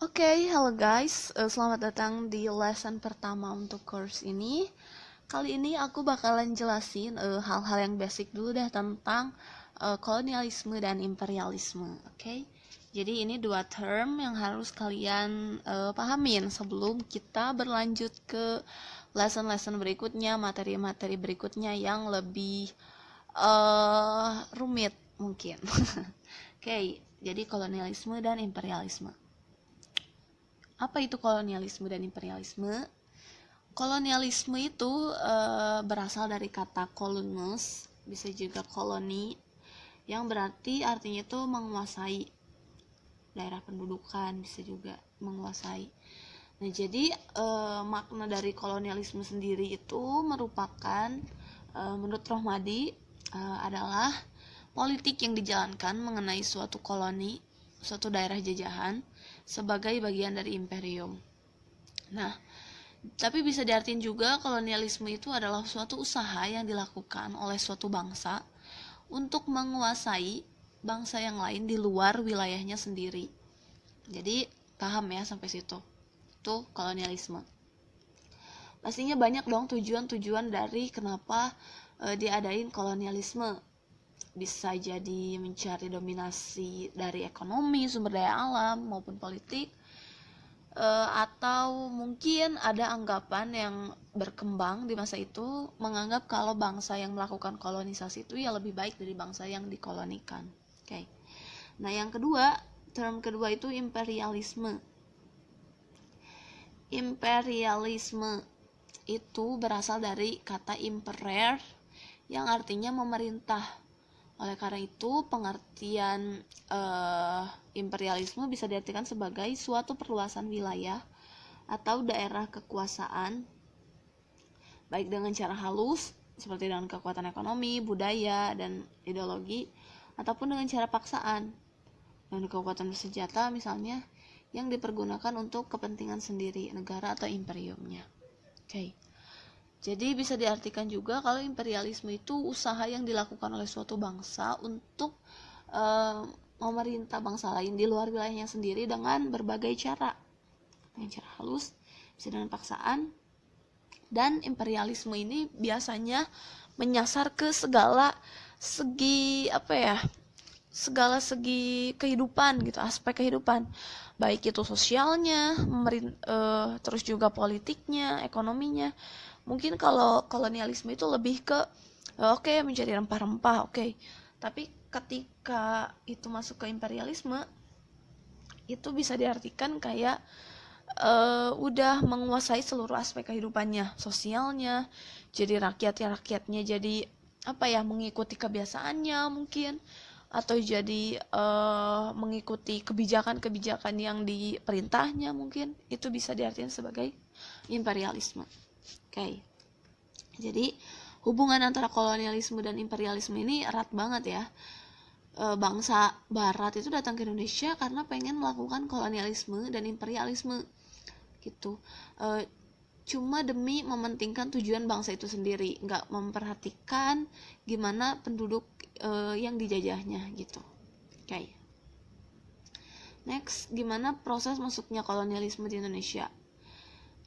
Oke, halo guys. Selamat datang di lesson pertama untuk course ini. Kali ini aku bakalan jelasin hal-hal yang basic dulu deh tentang kolonialisme dan imperialisme. Oke, jadi ini dua term yang harus kalian pahamin sebelum kita berlanjut ke lesson-lesson berikutnya, materi-materi berikutnya yang lebih rumit mungkin. Oke, jadi kolonialisme dan imperialisme. Apa itu kolonialisme dan imperialisme? Kolonialisme itu berasal dari kata kolonus, bisa juga koloni, yang berarti artinya itu menguasai daerah pendudukan, bisa juga menguasai. Nah, jadi makna dari kolonialisme sendiri itu merupakan menurut Rohmadi adalah politik yang dijalankan mengenai suatu koloni, suatu daerah jajahan sebagai bagian dari imperium. Nah, tapi bisa diartikan juga kolonialisme itu adalah suatu usaha yang dilakukan oleh suatu bangsa untuk menguasai bangsa yang lain di luar wilayahnya sendiri. Jadi, paham ya sampai situ. Itu kolonialisme. Pastinya banyak dong tujuan-tujuan dari kenapa diadain kolonialisme. Bisa jadi mencari dominasi dari ekonomi, sumber daya alam maupun politik, atau mungkin ada anggapan yang berkembang di masa itu menganggap kalau bangsa yang melakukan kolonisasi itu ya lebih baik dari bangsa yang dikolonikan. Oke. Nah, yang kedua, term kedua itu imperialisme. Imperialisme itu berasal dari kata imperer yang artinya memerintah. Oleh karena itu, pengertian imperialisme bisa diartikan sebagai suatu perluasan wilayah atau daerah kekuasaan, baik dengan cara halus, seperti dengan kekuatan ekonomi, budaya, dan ideologi, ataupun dengan cara paksaan, dengan kekuatan bersenjata misalnya, yang dipergunakan untuk kepentingan sendiri, negara atau imperiumnya. Oke. Jadi bisa diartikan juga kalau imperialisme itu usaha yang dilakukan oleh suatu bangsa untuk memerintah bangsa lain di luar wilayahnya sendiri dengan berbagai cara. Dengan cara halus, bisa dengan paksaan. Dan imperialisme ini biasanya menyasar ke segala segi segala segi kehidupan gitu, aspek kehidupan, baik itu sosialnya, terus juga politiknya, ekonominya. Mungkin kalau kolonialisme itu lebih ke mencari rempah-rempah, tapi ketika itu masuk ke imperialisme, itu bisa diartikan kayak udah menguasai seluruh aspek kehidupannya, sosialnya, jadi rakyatnya jadi mengikuti kebiasaannya mungkin, atau jadi mengikuti kebijakan-kebijakan yang diperintahnya mungkin. Itu bisa diartikan sebagai imperialisme. Oke. Jadi hubungan antara kolonialisme dan imperialisme ini erat banget ya. Bangsa barat itu datang ke Indonesia karena pengen melakukan kolonialisme dan imperialisme gitu. Cuma demi mementingkan tujuan bangsa itu sendiri, nggak memperhatikan gimana penduduk yang dijajahnya gitu. Oke. Next, gimana proses masuknya kolonialisme di Indonesia?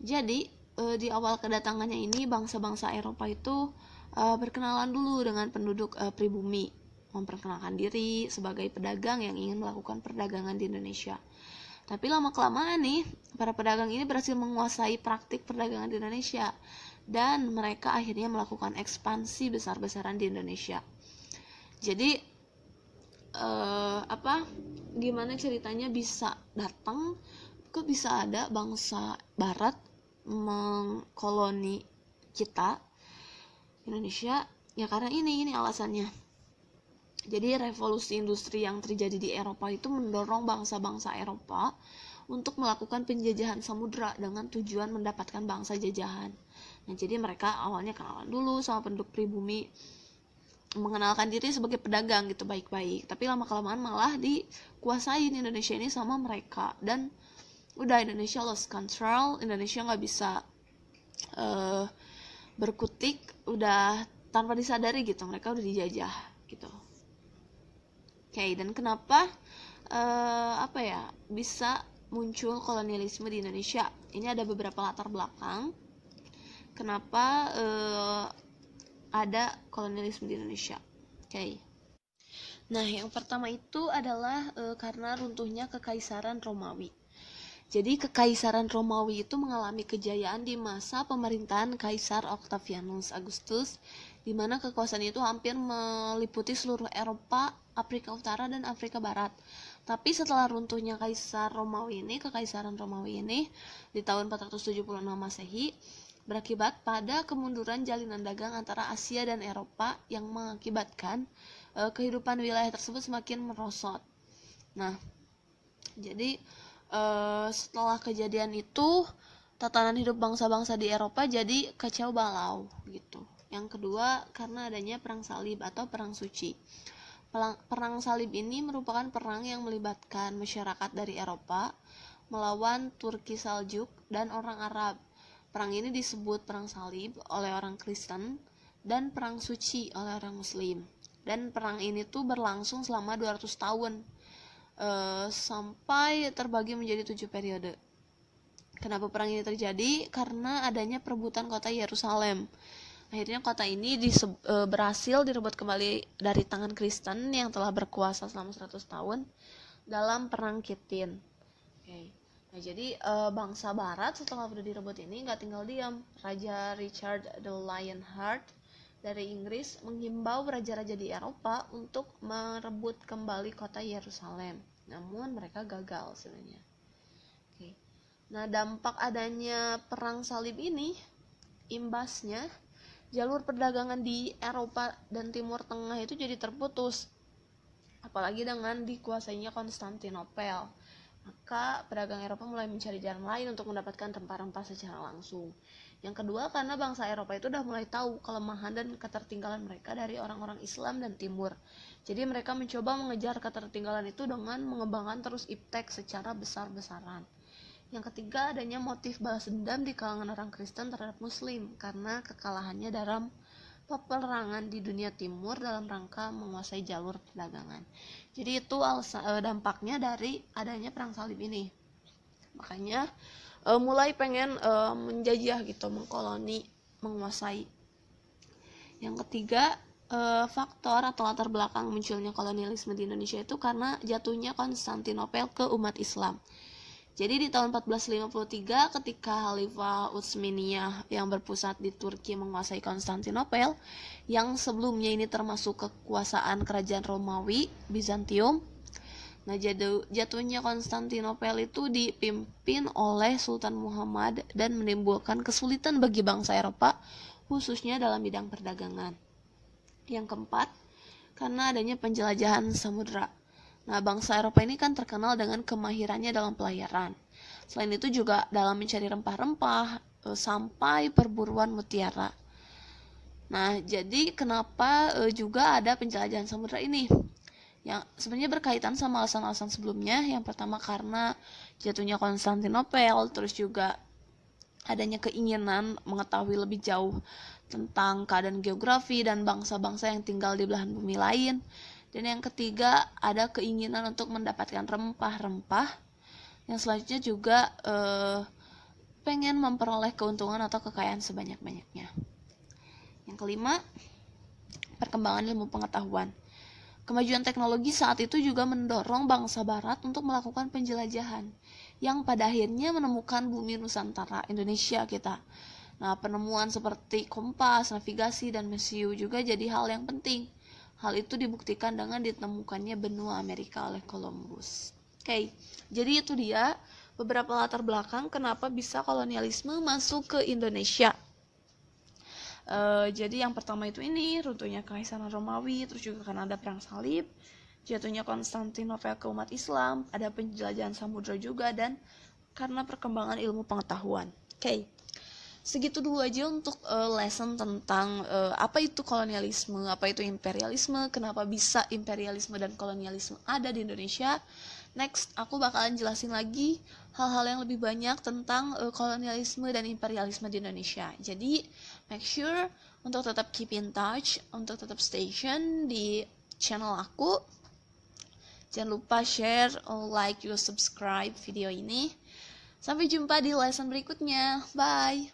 Jadi di awal kedatangannya ini bangsa-bangsa Eropa itu berkenalan dulu dengan penduduk pribumi, memperkenalkan diri sebagai pedagang yang ingin melakukan perdagangan di Indonesia. Tapi lama-kelamaan nih, para pedagang ini berhasil menguasai praktik perdagangan di Indonesia, dan mereka akhirnya melakukan ekspansi besar-besaran di Indonesia. Jadi gimana ceritanya bisa datang, kok bisa ada bangsa barat mengkoloni kita Indonesia? Ya karena ini alasannya. Jadi revolusi industri yang terjadi di Eropa itu mendorong bangsa-bangsa Eropa untuk melakukan penjajahan samudra dengan tujuan mendapatkan bangsa jajahan. Nah, jadi mereka awalnya kenalan dulu sama penduduk pribumi, mengenalkan diri sebagai pedagang gitu baik-baik, tapi lama-kelamaan malah dikuasain Indonesia ini sama mereka, dan udah Indonesia lost control, Indonesia nggak bisa berkutik, udah tanpa disadari gitu mereka udah dijajah gitu. Oke, dan kenapa bisa muncul kolonialisme di Indonesia. Ini ada beberapa latar belakang kenapa ada kolonialisme di Indonesia. Oke. Nah, yang pertama itu adalah karena runtuhnya Kekaisaran Romawi. Jadi Kekaisaran Romawi itu mengalami kejayaan di masa pemerintahan Kaisar Octavianus Augustus, di mana kekuasaan itu hampir meliputi seluruh Eropa, Afrika Utara, dan Afrika Barat. Tapi setelah runtuhnya Kekaisaran Romawi ini di tahun 476 Masehi, berakibat pada kemunduran jalinan dagang antara Asia dan Eropa yang mengakibatkan kehidupan wilayah tersebut semakin merosot. Nah, jadi setelah kejadian itu tatanan hidup bangsa-bangsa di Eropa jadi kacau balau gitu. Yang kedua, karena adanya perang salib atau perang suci. Perang salib ini merupakan perang yang melibatkan masyarakat dari Eropa melawan Turki Saljuk dan orang Arab. Perang ini disebut perang salib oleh orang Kristen dan perang suci oleh orang Muslim. Dan perang ini tuh berlangsung selama 200 tahun. Sampai terbagi menjadi 7 periode. Kenapa perang ini terjadi? Karena adanya perebutan kota Yerusalem. Akhirnya kota ini berhasil direbut kembali dari tangan Kristen yang telah berkuasa selama 100 tahun dalam perang Kittin. Okay. Nah, jadi bangsa Barat setelah sudah direbut ini nggak tinggal diam. Raja Richard the Lionheart dari Inggris menghimbau raja-raja di Eropa untuk merebut kembali kota Yerusalem. Namun mereka gagal sebenarnya. Oke. Nah, dampak adanya perang salib ini, imbasnya jalur perdagangan di Eropa dan Timur Tengah itu jadi terputus. Apalagi dengan dikuasainya Konstantinopel. Maka pedagang Eropa mulai mencari jalan lain untuk mendapatkan rempah-rempah secara langsung. Yang kedua, karena bangsa Eropa itu udah mulai tahu kelemahan dan ketertinggalan mereka dari orang-orang Islam dan Timur. Jadi mereka mencoba mengejar ketertinggalan itu dengan mengembangkan terus iptek secara besar-besaran. Yang ketiga, adanya motif balas dendam di kalangan orang Kristen terhadap Muslim karena kekalahannya dalam peperangan di dunia timur dalam rangka menguasai jalur perdagangan. Jadi itu dampaknya dari adanya perang salib ini. Makanya mulai pengen menjajah gitu, mengkoloni, menguasai. Yang ketiga, faktor atau latar belakang munculnya kolonialisme di Indonesia itu karena jatuhnya Konstantinopel ke umat Islam. Jadi di tahun 1453 ketika Khalifah Utsmaniyah yang berpusat di Turki menguasai Konstantinopel, yang sebelumnya ini termasuk kekuasaan kerajaan Romawi, Bizantium. Nah, jatuhnya Konstantinopel itu dipimpin oleh Sultan Muhammad dan menimbulkan kesulitan bagi bangsa Eropa, khususnya dalam bidang perdagangan. Yang keempat, karena adanya penjelajahan samudra. Nah, bangsa Eropa ini kan terkenal dengan kemahirannya dalam pelayaran. Selain itu juga dalam mencari rempah-rempah sampai perburuan mutiara. Nah, jadi kenapa juga ada penjelajahan samudra ini? Yang sebenarnya berkaitan sama alasan-alasan sebelumnya. Yang pertama karena jatuhnya Konstantinopel, terus juga adanya keinginan mengetahui lebih jauh tentang keadaan geografi dan bangsa-bangsa yang tinggal di belahan bumi lain. Dan yang ketiga, ada keinginan untuk mendapatkan rempah-rempah. Yang selanjutnya juga pengen memperoleh keuntungan atau kekayaan sebanyak-banyaknya. Yang kelima, perkembangan ilmu pengetahuan. Kemajuan teknologi saat itu juga mendorong bangsa Barat untuk melakukan penjelajahan, yang pada akhirnya menemukan bumi Nusantara, Indonesia kita. Nah, penemuan seperti kompas, navigasi, dan mesiu juga jadi hal yang penting. Hal itu dibuktikan dengan ditemukannya benua Amerika oleh Columbus. Oke, jadi itu dia beberapa latar belakang kenapa bisa kolonialisme masuk ke Indonesia. Jadi yang pertama itu ini, runtuhnya Kekaisaran Romawi, terus juga karena ada perang salib, jatuhnya Konstantinopel ke umat Islam, ada penjelajahan samudra juga, dan karena perkembangan ilmu pengetahuan. Oke. Segitu dulu aja untuk lesson tentang apa itu kolonialisme, apa itu imperialisme, kenapa bisa imperialisme dan kolonialisme ada di Indonesia. Next, aku bakalan jelasin lagi hal-hal yang lebih banyak tentang kolonialisme dan imperialisme di Indonesia. Jadi, make sure untuk tetap keep in touch, untuk tetap stay tune di channel aku. Jangan lupa share, like, juga subscribe video ini. Sampai jumpa di lesson berikutnya. Bye.